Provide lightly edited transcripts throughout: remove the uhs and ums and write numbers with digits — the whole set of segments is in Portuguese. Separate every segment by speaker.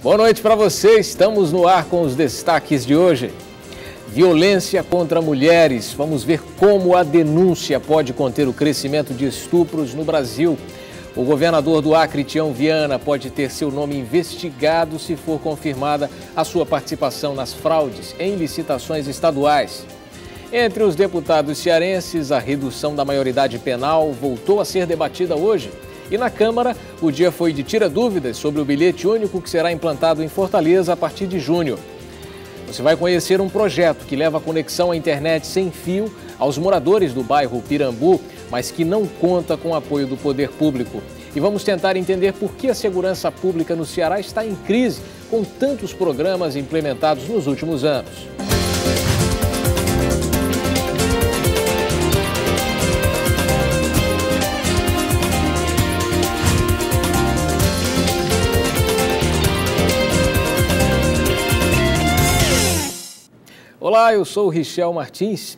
Speaker 1: Boa noite para você, estamos no ar com os destaques de hoje. Violência contra mulheres, vamos ver como a denúncia pode conter o crescimento de estupros no Brasil. O governador do Acre, Tião Viana, pode ter seu nome investigado se for confirmada a sua participação nas fraudes em licitações estaduais. Entre os deputados cearenses, a redução da maioridade penal voltou a ser debatida hoje. E na Câmara, o dia foi de tira-dúvidas sobre o bilhete único que será implantado em Fortaleza a partir de junho. Você vai conhecer um projeto que leva a conexão à internet sem fio aos moradores do bairro Pirambu, mas que não conta com o apoio do poder público. E vamos tentar entender por que a segurança pública no Ceará está em crise com tantos programas implementados nos últimos anos. Olá, eu sou o Richel Martins.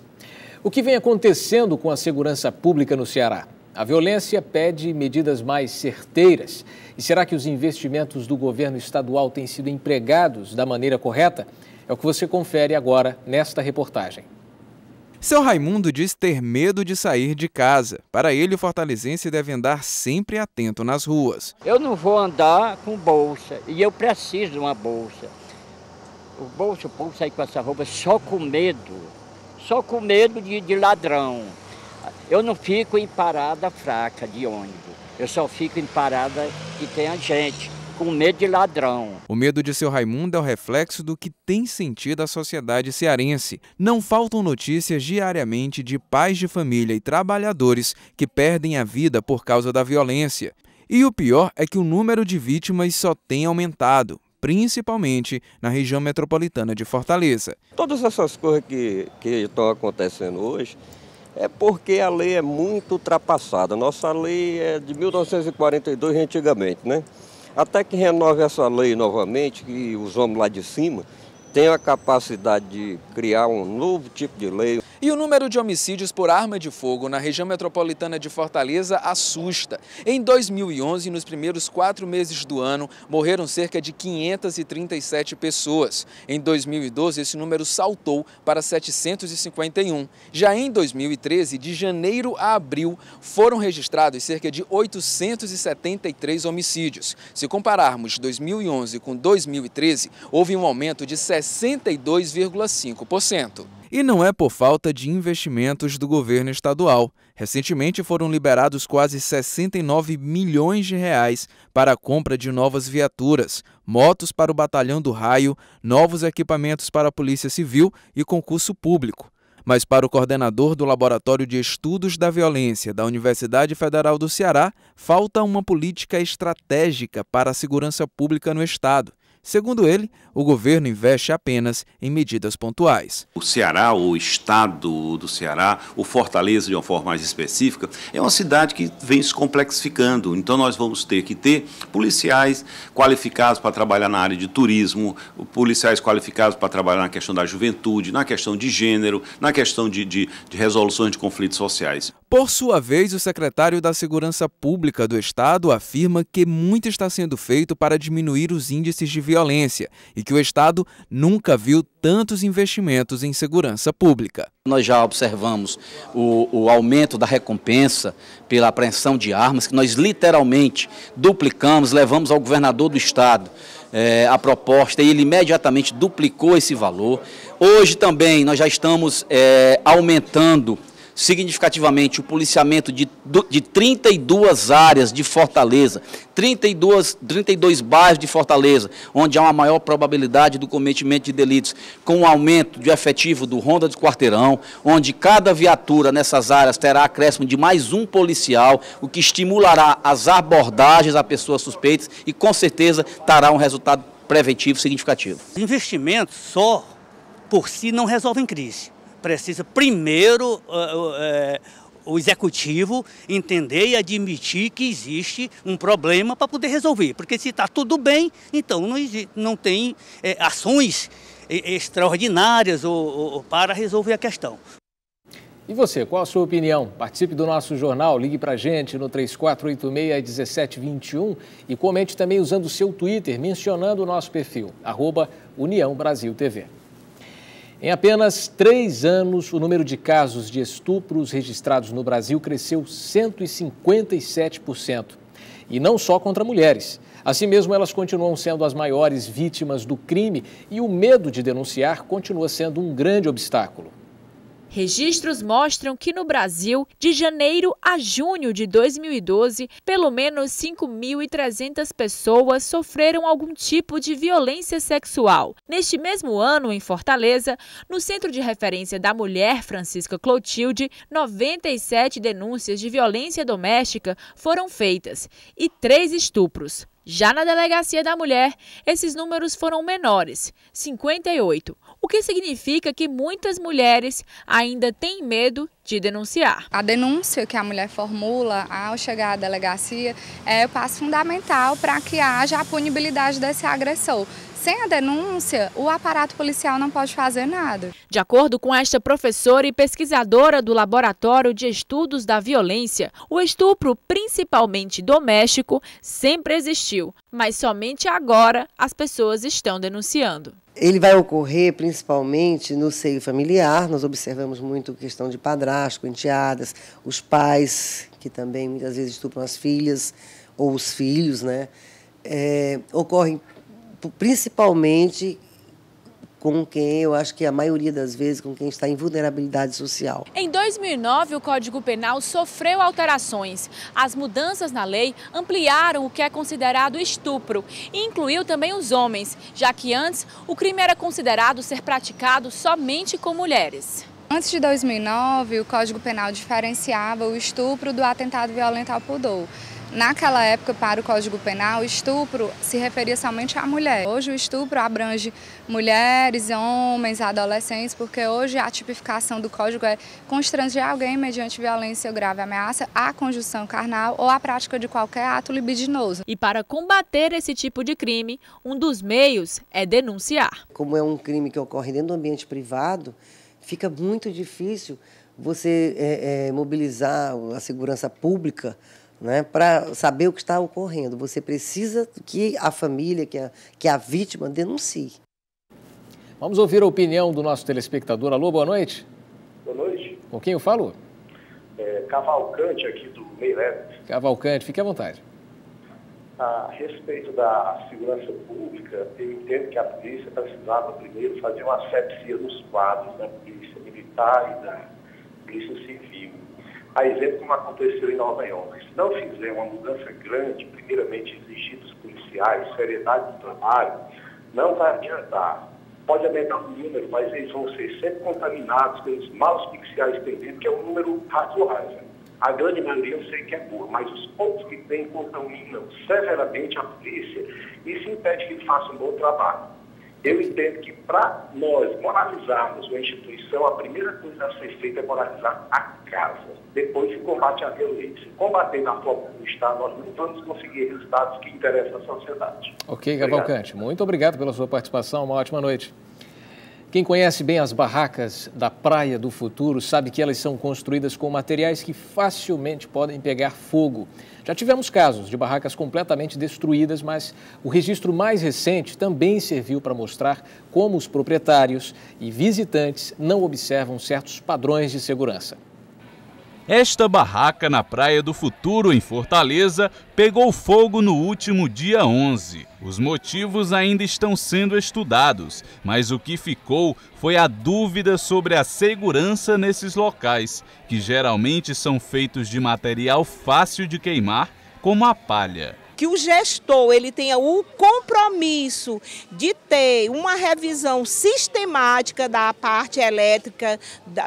Speaker 1: O que vem acontecendo com a segurança pública no Ceará? A violência pede medidas mais certeiras. E será que os investimentos do governo estadual têm sido empregados da maneira correta? É o que você confere agora nesta reportagem.
Speaker 2: Seu Raimundo diz ter medo de sair de casa. Para ele, o fortalezense deve andar sempre atento nas ruas.
Speaker 3: Eu não vou andar com bolsa e eu preciso de uma bolsa. O povo sai com essa roupa só com medo de ladrão. Eu não fico em parada fraca de ônibus, eu só fico em parada que tenha gente, com medo de ladrão.
Speaker 2: O medo de seu Raimundo é o reflexo do que tem sentido a sociedade cearense. Não faltam notícias diariamente de pais de família e trabalhadores que perdem a vida por causa da violência. E o pior é que o número de vítimas só tem aumentado, principalmente na região metropolitana de Fortaleza.
Speaker 4: Todas essas coisas que estão acontecendo hoje é porque a lei é muito ultrapassada. Nossa lei é de 1942 antigamente, né? Até que renove essa lei novamente, que os homens lá de cima tenham a capacidade de criar um novo tipo de lei.
Speaker 2: E o número de homicídios por arma de fogo na região metropolitana de Fortaleza assusta. Em 2011, nos primeiros 4 meses do ano, morreram cerca de 537 pessoas. Em 2012, esse número saltou para 751. Já em 2013, de janeiro a abril, foram registrados cerca de 873 homicídios. Se compararmos 2011 com 2013, houve um aumento de 62,5%. E não é por falta de investimentos do governo estadual. Recentemente foram liberados quase 69 milhões de reais para a compra de novas viaturas, motos para o Batalhão do Raio, novos equipamentos para a Polícia Civil e concurso público. Mas para o coordenador do Laboratório de Estudos da Violência da Universidade Federal do Ceará, falta uma política estratégica para a segurança pública no estado. Segundo ele, o governo investe apenas em medidas pontuais.
Speaker 5: O Ceará, o estado do Ceará, o Fortaleza de uma forma mais específica, é uma cidade que vem se complexificando. Então nós vamos ter que ter policiais qualificados para trabalhar na área de turismo, policiais qualificados para trabalhar na questão da juventude, na questão de gênero, na questão de resoluções de conflitos sociais.
Speaker 2: Por sua vez, o secretário da Segurança Pública do Estado afirma que muito está sendo feito para diminuir os índices de violência e que o Estado nunca viu tantos investimentos em segurança pública.
Speaker 6: Nós já observamos o aumento da recompensa pela apreensão de armas, que nós literalmente duplicamos, levamos ao governador do Estado a proposta e ele imediatamente duplicou esse valor. Hoje também nós já estamos aumentando significativamente o policiamento de 32 áreas de Fortaleza, 32 bairros de Fortaleza, onde há uma maior probabilidade do cometimento de delitos, com o aumento de efetivo do Ronda de Quarteirão, onde cada viatura nessas áreas terá acréscimo de mais um policial, o que estimulará as abordagens a pessoas suspeitas e com certeza terá um resultado preventivo significativo.
Speaker 7: Investimentos só por si não resolvem crise. Precisa primeiro o executivo entender e admitir que existe um problema para poder resolver. Porque se está tudo bem, então não tem ações extraordinárias para resolver a questão.
Speaker 1: E você, qual a sua opinião? Participe do nosso jornal, ligue para a gente no 3486-1721 e comente também usando o seu Twitter, mencionando o nosso perfil, @UniãoBrasilTV. Em apenas 3 anos, o número de casos de estupros registrados no Brasil cresceu 157%. E não só contra mulheres. Assim mesmo, elas continuam sendo as maiores vítimas do crime e o medo de denunciar continua sendo um grande obstáculo.
Speaker 8: Registros mostram que no Brasil, de janeiro a junho de 2012, pelo menos 5.300 pessoas sofreram algum tipo de violência sexual. Neste mesmo ano, em Fortaleza, no Centro de Referência da Mulher Francisca Clotilde, 97 denúncias de violência doméstica foram feitas e 3 estupros. Já na Delegacia da Mulher, esses números foram menores, 58, o que significa que muitas mulheres ainda têm medo de denunciar.
Speaker 9: A denúncia que a mulher formula ao chegar à delegacia é o passo fundamental para que haja a punibilidade desse agressor. Sem a denúncia, o aparato policial não pode fazer nada.
Speaker 8: De acordo com esta professora e pesquisadora do Laboratório de Estudos da Violência, o estupro, principalmente doméstico, sempre existiu, mas somente agora as pessoas estão denunciando.
Speaker 10: Ele vai ocorrer principalmente no seio familiar. Nós observamos muito questão de padrasto, enteadas, os pais, que também muitas vezes estupram as filhas ou os filhos, né? Ocorrem principalmente com quem, eu acho que a maioria das vezes, com quem está em vulnerabilidade social.
Speaker 8: Em 2009, o Código Penal sofreu alterações. As mudanças na lei ampliaram o que é considerado estupro e incluiu também os homens, já que antes o crime era considerado ser praticado somente com mulheres.
Speaker 9: Antes de 2009, o Código Penal diferenciava o estupro do atentado violento ao pudor. Naquela época, para o Código Penal, o estupro se referia somente à mulher. Hoje o estupro abrange mulheres, homens, adolescentes, porque hoje a tipificação do Código é constranger alguém mediante violência ou grave ameaça, a conjunção carnal ou a prática de qualquer ato libidinoso.
Speaker 8: E para combater esse tipo de crime, um dos meios é denunciar.
Speaker 10: Como é um crime que ocorre dentro do ambiente privado, fica muito difícil você mobilizar a segurança pública, né, para saber o que está ocorrendo. Você precisa que a família, que a vítima denuncie.
Speaker 1: Vamos ouvir a opinião do nosso telespectador. Alô, boa noite.
Speaker 11: Boa noite.
Speaker 1: Com quem eu falo?
Speaker 11: Cavalcante aqui do Meirelles.
Speaker 1: Cavalcante, fique à vontade.
Speaker 11: A respeito da segurança pública, eu entendo que a polícia precisava primeiro fazer uma asepsia nos quadros da polícia militar e da polícia civil. A exemplo como aconteceu em Nova York. Se não fizer uma mudança grande, primeiramente exigir dos policiais seriedade do trabalho, não vai adiantar. Pode aumentar o número, mas eles vão ser sempre contaminados pelos maus policiais têm dentro, que é um número razoável. A grande maioria eu sei que é boa, mas os poucos que têm contaminam severamente a polícia e isso impede que ele faça um bom trabalho. Eu entendo que para nós moralizarmos uma instituição, a primeira coisa a ser feita é moralizar a casa. Depois se combate a violência. Combatendo a forma como está, nós não vamos conseguir resultados que interessam à sociedade.
Speaker 1: Ok, Cavalcante. Muito obrigado pela sua participação. Uma ótima noite. Quem conhece bem as barracas da Praia do Futuro sabe que elas são construídas com materiais que facilmente podem pegar fogo. Já tivemos casos de barracas completamente destruídas, mas o registro mais recente também serviu para mostrar como os proprietários e visitantes não observam certos padrões de segurança.
Speaker 12: Esta barraca na Praia do Futuro, em Fortaleza, pegou fogo no último dia 11. Os motivos ainda estão sendo estudados, mas o que ficou foi a dúvida sobre a segurança nesses locais, que geralmente são feitos de material fácil de queimar, como a palha.
Speaker 13: Que o gestor ele tenha o compromisso de ter uma revisão sistemática da parte elétrica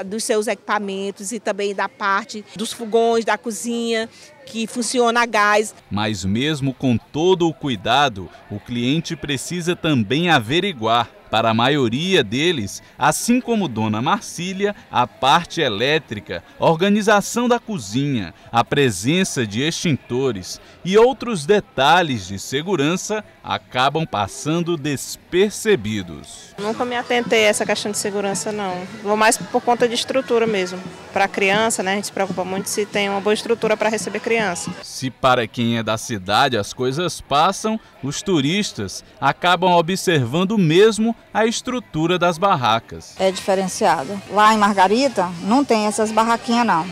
Speaker 13: dos seus equipamentos e também da parte dos fogões, da cozinha, que funciona a gás.
Speaker 12: Mas mesmo com todo o cuidado, o cliente precisa também averiguar Para a maioria deles, assim como Dona Marcília, a parte elétrica, a organização da cozinha, a presença de extintores e outros detalhes de segurança acabam passando despercebidos.
Speaker 14: Nunca me atentei a essa questão de segurança, não. Vou mais por conta de estrutura mesmo. Para a criança, né, a gente se preocupa muito se tem uma boa estrutura para receber criança.
Speaker 12: Se para quem é da cidade as coisas passam, os turistas acabam observando mesmo a estrutura das barracas.
Speaker 15: É diferenciada. Lá em Margarita não tem essas barraquinhas não.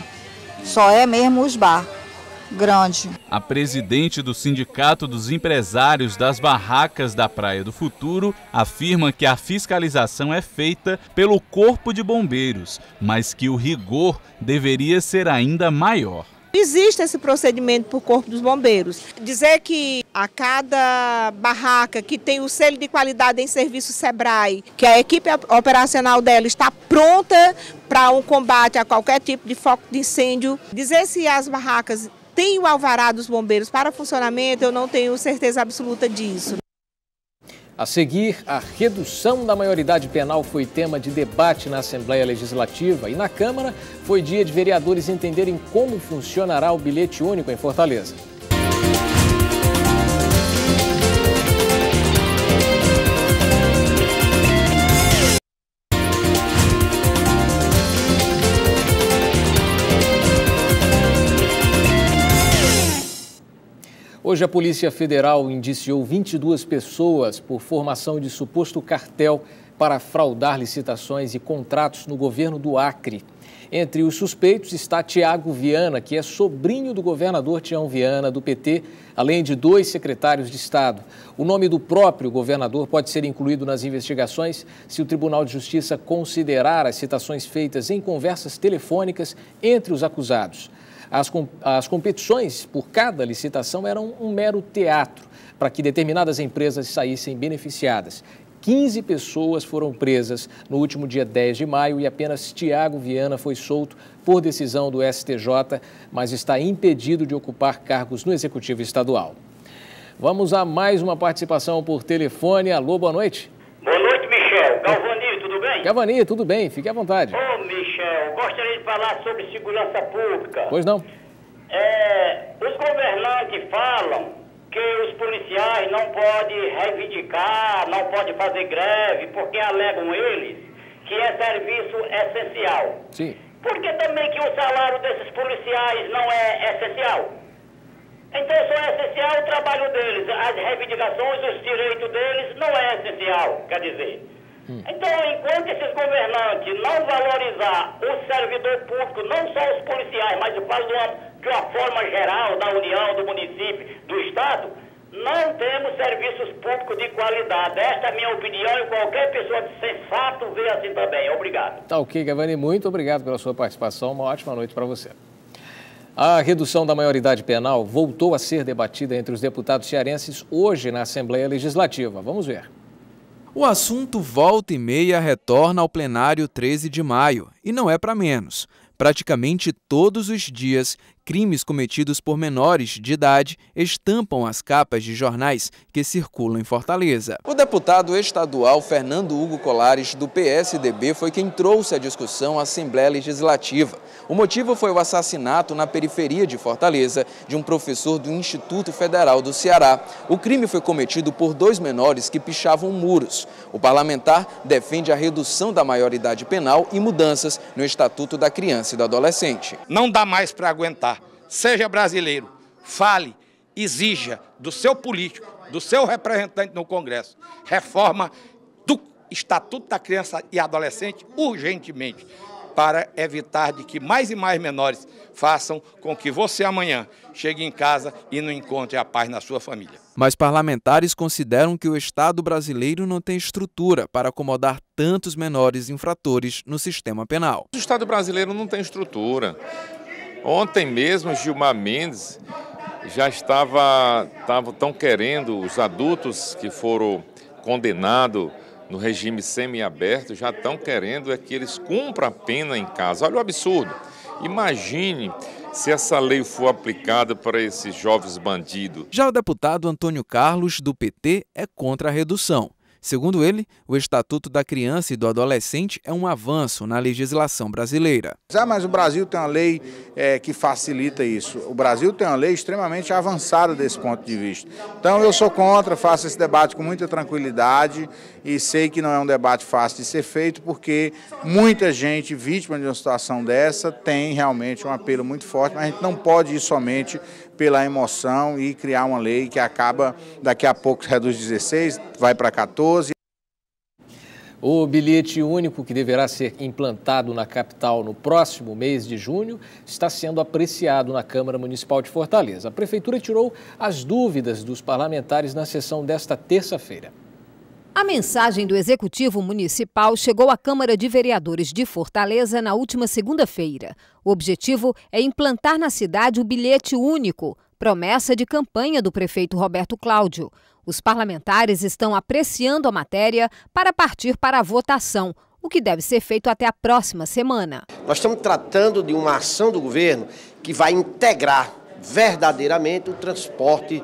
Speaker 15: Só é mesmo os bar. Grande.
Speaker 12: A presidente do Sindicato dos Empresários das Barracas da Praia do Futuro afirma que a fiscalização é feita pelo Corpo de Bombeiros, mas que o rigor deveria ser ainda maior.
Speaker 13: Existe esse procedimento por Corpo dos Bombeiros. Dizer que a cada barraca que tem o selo de qualidade em serviço SEBRAE, que a equipe operacional dela está pronta para um combate a qualquer tipo de foco de incêndio. Dizer se as barracas têm o alvará dos bombeiros para funcionamento, eu não tenho certeza absoluta disso.
Speaker 1: A seguir, a redução da maioridade penal foi tema de debate na Assembleia Legislativa e na Câmara foi dia de vereadores entenderem como funcionará o bilhete único em Fortaleza. Hoje a Polícia Federal indiciou 22 pessoas por formação de suposto cartel para fraudar licitações e contratos no governo do Acre. Entre os suspeitos está Tiago Viana, que é sobrinho do governador Tião Viana, do PT, além de 2 secretários de Estado. O nome do próprio governador pode ser incluído nas investigações se o Tribunal de Justiça considerar as citações feitas em conversas telefônicas entre os acusados. As competições por cada licitação eram um mero teatro para que determinadas empresas saíssem beneficiadas. 15 pessoas foram presas no último dia 10 de maio e apenas Tiago Viana foi solto por decisão do STJ, mas está impedido de ocupar cargos no Executivo Estadual. Vamos a mais uma participação por telefone. Alô, boa noite.
Speaker 16: Boa noite, Michel. Galvani, tudo bem?
Speaker 1: Galvani, tudo bem, fique à vontade.
Speaker 16: Ô, Michel, gostaria de falar sobre segurança pública.
Speaker 1: Pois não.
Speaker 16: Os governantes falam que os policiais não podem reivindicar, não podem fazer greve, porque alegam eles que é serviço essencial.
Speaker 1: Sim.
Speaker 16: Por que também que o salário desses policiais não é essencial? Então só é essencial o trabalho deles, as reivindicações, os direitos deles não é essencial, quer dizer. Então, enquanto esses governantes não valorizar o servidor público, não só os policiais, mas eu falo de uma forma geral, da União, do município, do Estado, não temos serviços públicos de qualidade. Esta é a minha opinião e qualquer pessoa de sensato vê assim também. Obrigado.
Speaker 1: Tá ok, Galvani, muito obrigado pela sua participação. Uma ótima noite para você. A redução da maioridade penal voltou a ser debatida entre os deputados cearenses hoje na Assembleia Legislativa. Vamos ver.
Speaker 2: O assunto volta e meia retorna ao plenário 13 de maio, e não é para menos. Praticamente todos os dias, crimes cometidos por menores de idade estampam as capas de jornais que circulam em Fortaleza. O deputado estadual Fernando Hugo Colares, do PSDB, foi quem trouxe a discussão à Assembleia Legislativa. O motivo foi o assassinato na periferia de Fortaleza de um professor do Instituto Federal do Ceará. O crime foi cometido por 2 menores que pichavam muros. O parlamentar defende a redução da maioridade penal e mudanças no Estatuto da Criança e do Adolescente.
Speaker 17: Não dá mais para aguentar. Seja brasileiro, fale, exija do seu político, do seu representante no Congresso, reforma do Estatuto da Criança e Adolescente urgentemente, para evitar de que mais e mais menores façam com que você amanhã chegue em casa e não encontre a paz na sua família.
Speaker 2: Mas parlamentares consideram que o Estado brasileiro não tem estrutura para acomodar tantos menores infratores no sistema penal.
Speaker 18: O Estado brasileiro não tem estrutura. Ontem mesmo, Gilmar Mendes já estão querendo, os adultos que foram condenados no regime semiaberto, já estão querendo que eles cumpram a pena em casa. Olha o absurdo. Imagine se essa lei for aplicada para esses jovens bandidos.
Speaker 2: Já o deputado Antônio Carlos, do PT, é contra a redução. Segundo ele, o Estatuto da Criança e do Adolescente é um avanço na legislação brasileira.
Speaker 19: Mas o Brasil tem uma lei que facilita isso. O Brasil tem uma lei extremamente avançada desse ponto de vista. Então eu sou contra, faço esse debate com muita tranquilidade e sei que não é um debate fácil de ser feito, porque muita gente vítima de uma situação dessa tem realmente um apelo muito forte, mas a gente não pode ir somente pela emoção e criar uma lei que acaba, daqui a pouco reduz 16, vai para 14.
Speaker 1: O bilhete único, que deverá ser implantado na capital no próximo mês de junho, está sendo apreciado na Câmara Municipal de Fortaleza. A Prefeitura tirou as dúvidas dos parlamentares na sessão desta terça-feira.
Speaker 20: A mensagem do Executivo Municipal chegou à Câmara de Vereadores de Fortaleza na última segunda-feira. O objetivo é implantar na cidade o bilhete único, promessa de campanha do prefeito Roberto Cláudio. Os parlamentares estão apreciando a matéria para partir para a votação, o que deve ser feito até a próxima semana.
Speaker 21: Nós estamos tratando de uma ação do governo que vai integrar verdadeiramente o transporte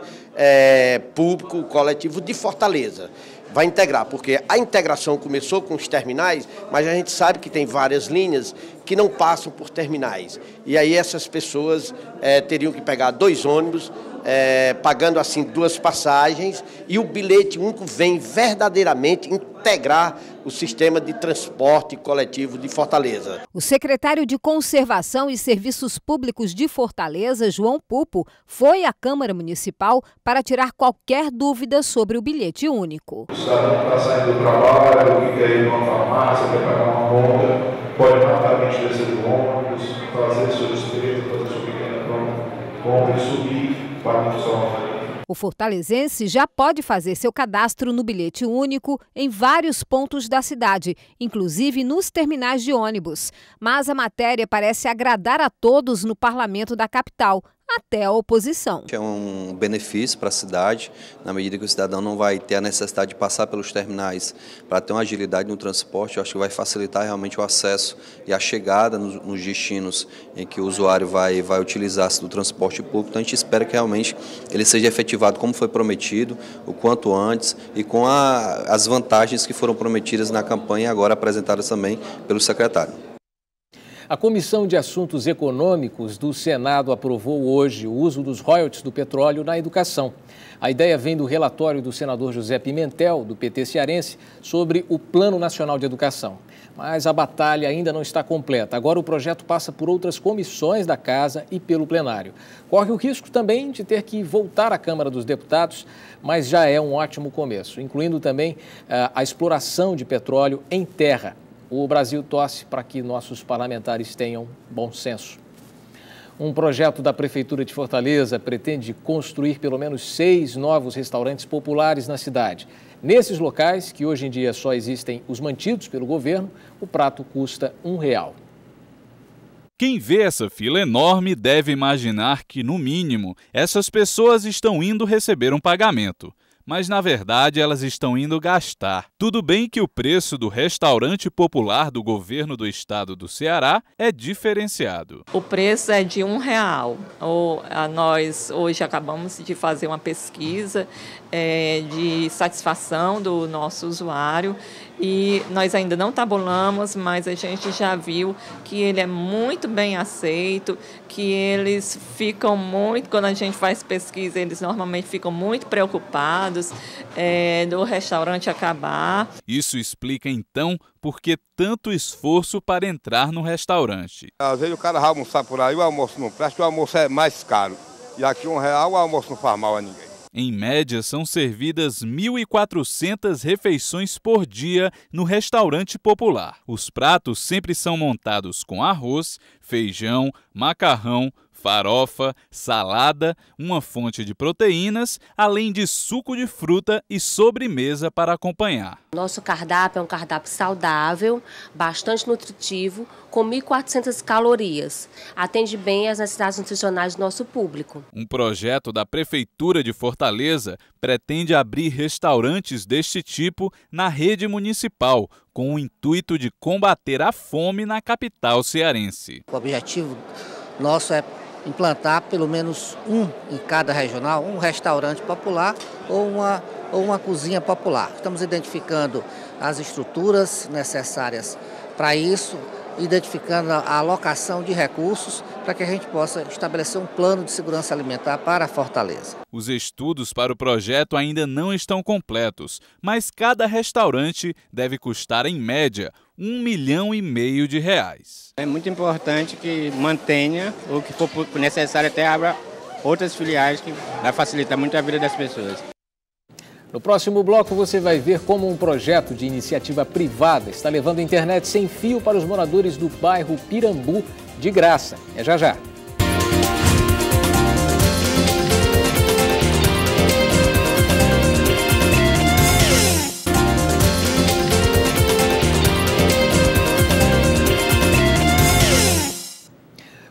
Speaker 21: público coletivo de Fortaleza. Vai integrar, porque a integração começou com os terminais, mas a gente sabe que tem várias linhas que não passam por terminais. E aí essas pessoas teriam que pegar 2 ônibus, pagando assim 2 passagens, e o bilhete único vem verdadeiramente integrar o sistema de transporte coletivo de Fortaleza.
Speaker 20: O secretário de Conservação e Serviços Públicos de Fortaleza, João Pupo, foi à Câmara Municipal para tirar qualquer dúvida sobre o bilhete único.
Speaker 22: O cidadão que está saindo do trabalho, que quer ir numa farmácia, quer pagar uma conta, pode rapidamente descer do ônibus, fazer sua despesa, fazer sua pequena compra e subir para o seu.
Speaker 20: O fortalezense já pode fazer seu cadastro no bilhete único em vários pontos da cidade, inclusive nos terminais de ônibus. Mas a matéria parece agradar a todos no parlamento da capital, até a oposição.
Speaker 23: É um benefício para a cidade, na medida que o cidadão não vai ter a necessidade de passar pelos terminais para ter uma agilidade no transporte. Eu acho que vai facilitar realmente o acesso e a chegada nos destinos em que o usuário vai utilizar-se do transporte público. Então a gente espera que realmente ele seja efetivado como foi prometido, o quanto antes, e com as vantagens que foram prometidas na campanha e agora apresentadas também pelo secretário.
Speaker 1: A Comissão de Assuntos Econômicos do Senado aprovou hoje o uso dos royalties do petróleo na educação. A ideia vem do relatório do senador José Pimentel, do PT cearense, sobre o Plano Nacional de Educação. Mas a batalha ainda não está completa. Agora o projeto passa por outras comissões da Casa e pelo plenário. Corre o risco também de ter que voltar à Câmara dos Deputados, mas já é um ótimo começo, incluindo também a exploração de petróleo em terra. O Brasil torce para que nossos parlamentares tenham bom senso. Um projeto da Prefeitura de Fortaleza pretende construir pelo menos 6 novos restaurantes populares na cidade. Nesses locais, que hoje em dia só existem os mantidos pelo governo, o prato custa R$1.
Speaker 12: Quem vê essa fila enorme deve imaginar que, no mínimo, essas pessoas estão indo receber um pagamento. Mas, na verdade, elas estão indo gastar. Tudo bem que o preço do restaurante popular do governo do estado do Ceará é diferenciado.
Speaker 24: O preço é de R$1. Nós hoje acabamos de fazer uma pesquisa de satisfação do nosso usuário e nós ainda não tabulamos, mas a gente já viu que ele é muito bem aceito, que eles ficam muito, quando a gente faz pesquisa, eles normalmente ficam muito preocupados do restaurante acabar.
Speaker 12: Isso explica então por que tanto esforço para entrar no restaurante.
Speaker 25: Às vezes o cara vai almoçar por aí, o almoço não presta, o almoço é mais caro. E aqui R$1 o almoço não faz mal a ninguém.
Speaker 12: Em média, são servidas 1.400 refeições por dia no restaurante popular. Os pratos sempre são montados com arroz, feijão, macarrão, farofa, salada, uma fonte de proteínas, além de suco de fruta e sobremesa para acompanhar.
Speaker 26: Nosso cardápio é um cardápio saudável, bastante nutritivo, com 1.400 calorias. Atende bem às necessidades nutricionais do nosso público.
Speaker 12: Um projeto da Prefeitura de Fortaleza pretende abrir restaurantes deste tipo na rede municipal, com o intuito de combater a fome na capital cearense.
Speaker 27: O objetivo nosso é implantar pelo menos em cada regional, um restaurante popular ou uma ou uma cozinha popular. Estamos identificando as estruturas necessárias para isso, identificando a alocação de recursos para que a gente possa estabelecer um plano de segurança alimentar para a Fortaleza.
Speaker 12: Os estudos para o projeto ainda não estão completos, mas cada restaurante deve custar, em média, R$1,5 milhão de reais.
Speaker 3: É muito importante que mantenha, ou que for necessário até abra outras filiais, que vai facilitar muito a vida das pessoas.
Speaker 1: No próximo bloco você vai ver como um projeto de iniciativa privada está levando internet sem fio para os moradores do bairro Pirambu de graça. É já já.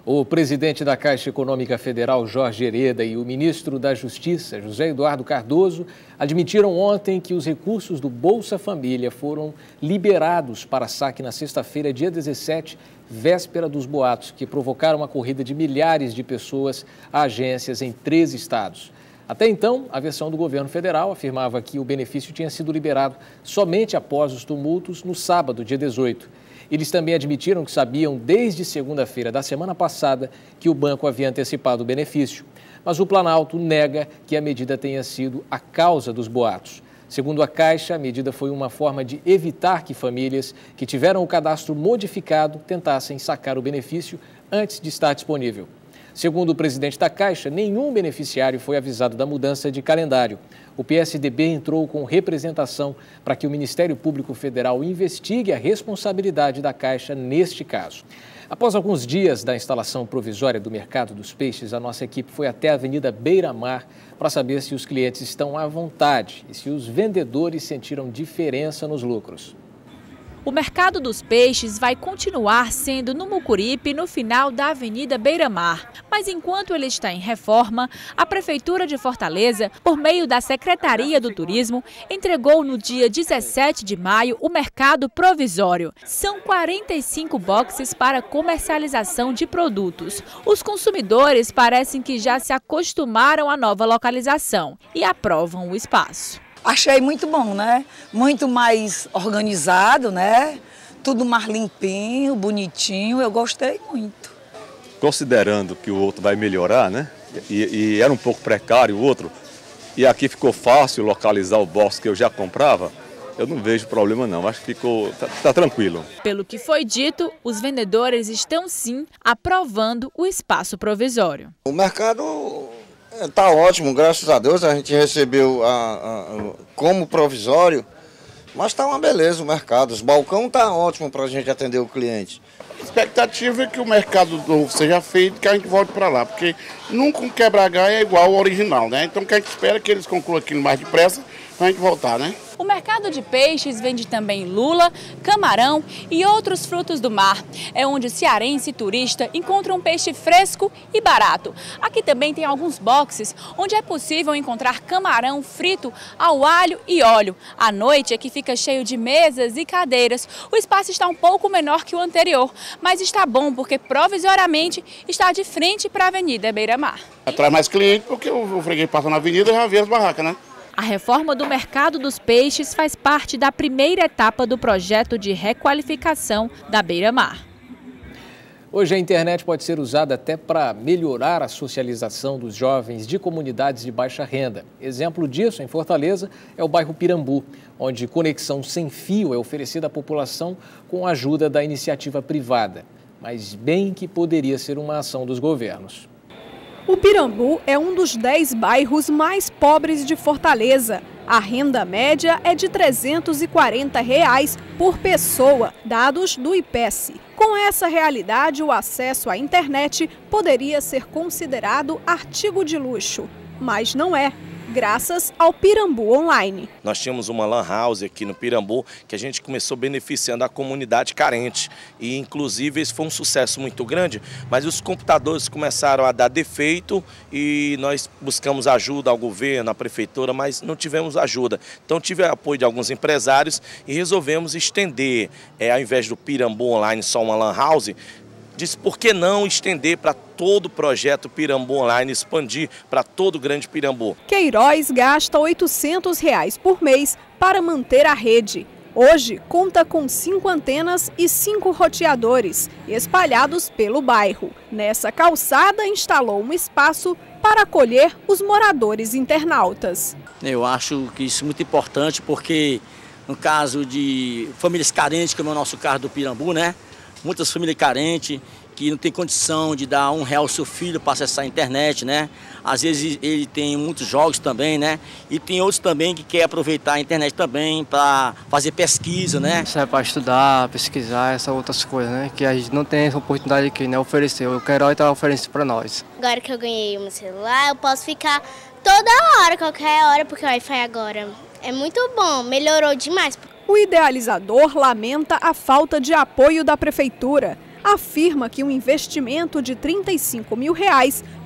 Speaker 1: O presidente da Caixa Econômica Federal, Jorge Hereda, e o ministro da Justiça, José Eduardo Cardoso, admitiram ontem que os recursos do Bolsa Família foram liberados para saque na sexta-feira, dia 17, véspera dos boatos, que provocaram a corrida de milhares de pessoas a agências em 13 estados. Até então, a versão do governo federal afirmava que o benefício tinha sido liberado somente após os tumultos no sábado, dia 18. Eles também admitiram que sabiam desde segunda-feira da semana passada que o banco havia antecipado o benefício. Mas o Planalto nega que a medida tenha sido a causa dos boatos. Segundo a Caixa, a medida foi uma forma de evitar que famílias que tiveram o cadastro modificado tentassem sacar o benefício antes de estar disponível. Segundo o presidente da Caixa, nenhum beneficiário foi avisado da mudança de calendário. O PSDB entrou com representação para que o Ministério Público Federal investigue a responsabilidade da Caixa neste caso. Após alguns dias da instalação provisória do mercado dos peixes, a nossa equipe foi até a Avenida Beira Mar para saber se os clientes estão à vontade e se os vendedores sentiram diferença nos lucros.
Speaker 4: O mercado dos peixes vai continuar sendo no Mucuripe, no final da Avenida Beira Mar. Mas enquanto ele está em reforma, a Prefeitura de Fortaleza, por meio da Secretaria do Turismo, entregou no dia 17 de maio o mercado provisório. São 45 boxes para comercialização de produtos. Os consumidores parecem que já se acostumaram à nova localização e aprovam o espaço.
Speaker 5: Achei muito bom, né? Muito mais organizado, né? Tudo mais limpinho, bonitinho, eu gostei muito.
Speaker 6: Considerando que o outro vai melhorar, né? E era um pouco precário o outro, e aqui ficou fácil localizar o box que eu já comprava, eu não vejo problema não, acho que tá tranquilo.
Speaker 4: Pelo que foi dito, os vendedores estão sim aprovando o espaço provisório.
Speaker 7: O mercado está ótimo, graças a Deus, a gente recebeu como provisório, mas está uma beleza o mercado, os balcões está ótimo para a gente atender o cliente.
Speaker 8: A expectativa é que o mercado novo seja feito e que a gente volte para lá, porque nunca um quebra-galho é igual ao original, né? Então o que a gente espera é que eles concluam aquilo mais depressa para a gente voltar, né?
Speaker 4: O mercado de peixes vende também lula, camarão e outros frutos do mar. É onde o cearense e turista encontra um peixe fresco e barato. Aqui também tem alguns boxes onde é possível encontrar camarão frito ao alho e óleo. À noite é que fica cheio de mesas e cadeiras. O espaço está um pouco menor que o anterior, mas está bom porque provisoriamente está de frente para a Avenida Beira Mar.
Speaker 8: Traz mais cliente porque o freguês passa na avenida e já vê as barracas, né?
Speaker 4: A reforma do mercado dos peixes faz parte da primeira etapa do projeto de requalificação da Beira Mar.
Speaker 1: Hoje a internet pode ser usada até para melhorar a socialização dos jovens de comunidades de baixa renda. Exemplo disso, em Fortaleza, é o bairro Pirambu, onde conexão sem fio é oferecida à população com a ajuda da iniciativa privada. Mas bem que poderia ser uma ação dos governos.
Speaker 9: O Pirambu é um dos 10 bairros mais pobres de Fortaleza. A renda média é de R$ 340 por pessoa, dados do IPES. Com essa realidade, o acesso à internet poderia ser considerado artigo de luxo, mas não é. Graças ao Pirambu Online.
Speaker 28: Nós tínhamos uma lan house aqui no Pirambu que a gente começou beneficiando a comunidade carente e inclusive esse foi um sucesso muito grande, mas os computadores começaram a dar defeito e nós buscamos ajuda ao governo, à prefeitura, mas não tivemos ajuda. Então tive apoio de alguns empresários e resolvemos estender, ao invés do Pirambu Online só uma lan house, disse por que não estender para todo o projeto Pirambu Online, expandir para todo o Grande Pirambu.
Speaker 9: Queiroz gasta R$ 800 por mês para manter a rede. Hoje, conta com 5 antenas e 5 roteadores, espalhados pelo bairro. Nessa calçada, instalou um espaço para acolher os moradores internautas.
Speaker 10: Eu acho que isso é muito importante porque, no caso de famílias carentes, como é o nosso caso do Pirambu, né? Muitas famílias carentes que não tem condição de dar R$1 ao seu filho para acessar a internet, né? Às vezes ele tem muitos jogos também, né? E tem outros também que quer aproveitar a internet também para fazer pesquisa, né?
Speaker 11: Isso é para estudar, pesquisar, essas outras coisas, né? Que a gente não tem essa oportunidade aqui, né? Ofereceu. O Queiroz está oferecendo para nós.
Speaker 13: Agora que eu ganhei o meu celular, eu posso ficar toda hora, qualquer hora, porque o Wi-Fi agora é muito bom, melhorou demais.
Speaker 9: O idealizador lamenta a falta de apoio da prefeitura. Afirma que um investimento de R$ 35 mil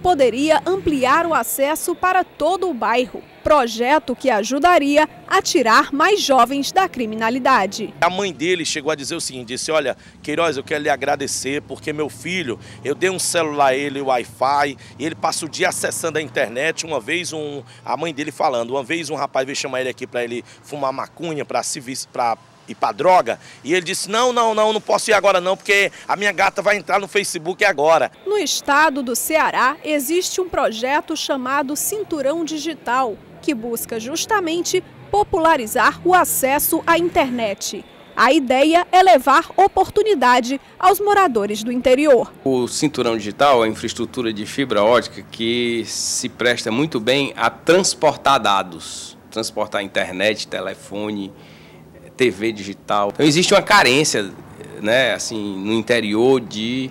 Speaker 9: poderia ampliar o acesso para todo o bairro. Projeto que ajudaria a tirar mais jovens da criminalidade.
Speaker 28: A mãe dele chegou a dizer o seguinte, disse, olha, Queiroz, eu quero lhe agradecer porque meu filho, eu dei um celular a ele, o Wi-Fi, e ele passa o dia acessando a internet. Uma vez, a mãe dele falando, uma vez um rapaz veio chamar ele aqui para ele fumar maconha, para ir para droga, e ele disse, não posso ir agora não, porque a minha gata vai entrar no Facebook agora.
Speaker 9: No estado do Ceará, existe um projeto chamado Cinturão Digital, que busca justamente popularizar o acesso à internet. A ideia é levar oportunidade aos moradores do interior.
Speaker 14: O Cinturão Digital é uma infraestrutura de fibra ótica que se presta muito bem a transportar dados, transportar internet, telefone, TV digital. Então existe uma carência, né, assim, no interior de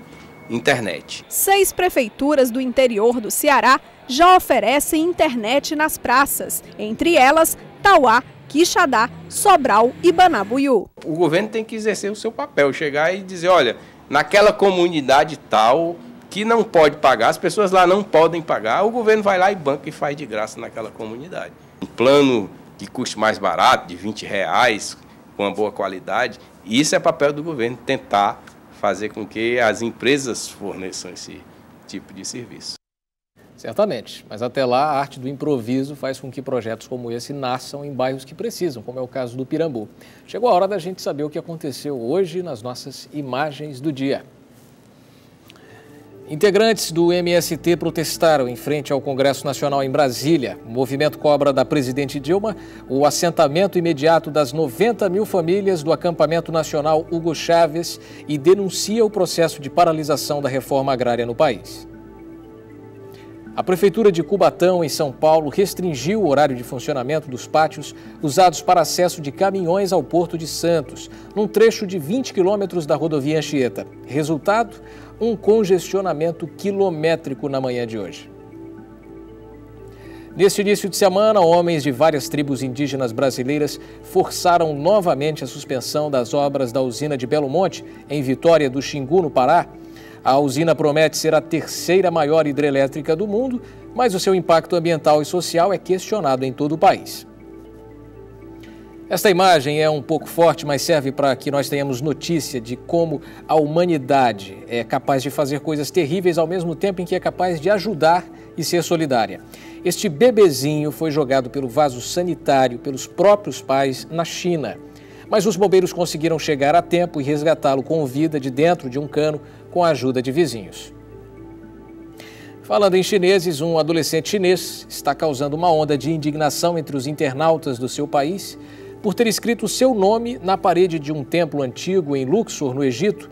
Speaker 14: internet.
Speaker 9: 6 prefeituras do interior do Ceará já oferecem internet nas praças, entre elas Tauá, Quixadá, Sobral e Banabuiú.
Speaker 14: O governo tem que exercer o seu papel, chegar e dizer, olha, naquela comunidade tal que não pode pagar, as pessoas lá não podem pagar, o governo vai lá e banca e faz de graça naquela comunidade. Um plano que custe mais barato, de R$20, com uma boa qualidade, isso é papel do governo, tentar fazer com que as empresas forneçam esse tipo de serviço.
Speaker 1: Certamente, mas até lá a arte do improviso faz com que projetos como esse nasçam em bairros que precisam, como é o caso do Pirambu. Chegou a hora da gente saber o que aconteceu hoje nas nossas imagens do dia. Integrantes do MST protestaram em frente ao Congresso Nacional em Brasília. O movimento cobra da presidente Dilma o assentamento imediato das 90 mil famílias do acampamento nacional Hugo Chávez e denuncia o processo de paralisação da reforma agrária no país. A Prefeitura de Cubatão, em São Paulo, restringiu o horário de funcionamento dos pátios usados para acesso de caminhões ao Porto de Santos, num trecho de 20 quilômetros da rodovia Anchieta. Resultado? Um congestionamento quilométrico na manhã de hoje. Neste início de semana, homens de várias tribos indígenas brasileiras forçaram novamente a suspensão das obras da usina de Belo Monte, em Vitória do Xingu, no Pará. A usina promete ser a 3ª maior hidrelétrica do mundo, mas o seu impacto ambiental e social é questionado em todo o país. Esta imagem é um pouco forte, mas serve para que nós tenhamos notícia de como a humanidade é capaz de fazer coisas terríveis ao mesmo tempo em que é capaz de ajudar e ser solidária. Este bebezinho foi jogado pelo vaso sanitário pelos próprios pais na China, mas os bombeiros conseguiram chegar a tempo e resgatá-lo com vida de dentro de um cano com a ajuda de vizinhos. Falando em chineses, um adolescente chinês está causando uma onda de indignação entre os internautas do seu país por ter escrito seu nome na parede de um templo antigo em Luxor, no Egito.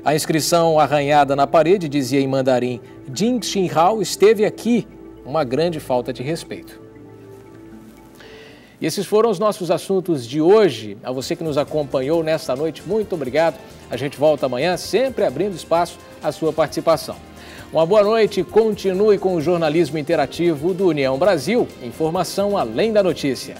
Speaker 1: A inscrição arranhada na parede dizia em mandarim: Jing Xinhao esteve aqui, uma grande falta de respeito. E esses foram os nossos assuntos de hoje. A você que nos acompanhou nesta noite, muito obrigado. A gente volta amanhã, sempre abrindo espaço à sua participação. Uma boa noite e continue com o jornalismo interativo do União Brasil. Informação além da notícia.